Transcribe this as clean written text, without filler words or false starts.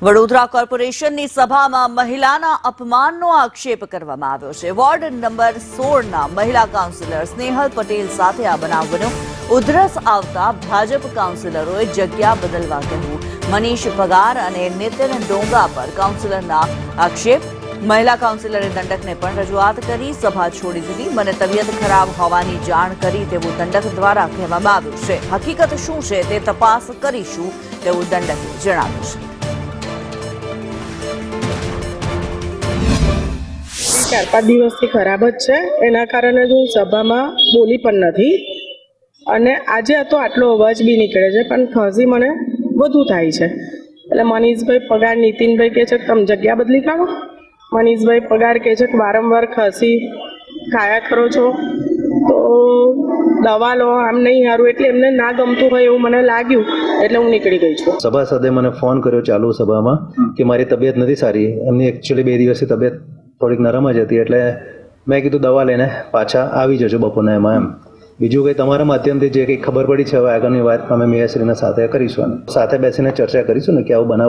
વડોદરા કોર્પોરેશનની સભામાં મહિલાના અપમાનનો આક્ષેપ કરવામાં આવ્યો છે. વોર્ડ નંબર 16ના મહિલા કાઉન્સિલર સ્નેહલ પટેલ સાથે આ બનાવ બન્યો. ઉધરસ આવતા ભાજપ કાઉન્સિલરોએ જગ્યા બદલવા કહ્યું. મનીષ પગાર અને નિતિન ડોંગા પર કાઉન્સિલરના આક્ષેપ. મહિલા કાઉન્સિલરે દંડકને પણ રજૂઆત કરી. સભા છોડી દીધી. મને તબિયત ખરાબ હોવાની જાણ કરી તેવું દંડક દ્વારા કહેવામાં આવ્યું છે. હકીકત શું છે તે તપાસ કરીશું તેવું દંડકે જણાવ્યું છે. 4-5 દિવસથી ખરાબ જ છે. એના કારણે હું સભામાં બોલી પણ નથી અને આજે તો આટલો અવાજ બી નીકળે છે, પણ ખાંસી મને વધુ થાય છે. એટલે મનીષભાઈ પગાર, નીતિનભાઈ કહે છે કે તમે જગ્યા બદલી કાઢો. મનીષભાઈ પગાર કહે છે કે વારંવાર ખાંસી ખાયા કરો છો તો દવા લો, આમ નહીં સારું. એટલે એમને ના ગમતું હોય એવું મને લાગ્યું એટલે હું નીકળી ગઈ છું. સભાસદે મને ફોન કર્યો ચાલુ સભામાં કે મારી તબિયત નથી સારી. એમની એકચ્યુઅલી 2 દિવસથી તબિયત થોડીક નરમ જ હતી, એટલે મેં કીધું દવા લઈને પાછા આવી જજો બપોરના એમાં એમ. બીજું કંઈ તમારા માધ્યમથી જે કંઈ ખબર પડી છે હવે આગળની વાત અમે મેયરશ્રીના સાથે કરીશું, સાથે બેસીને ચર્ચા કરીશું ને કે આવું બનાવ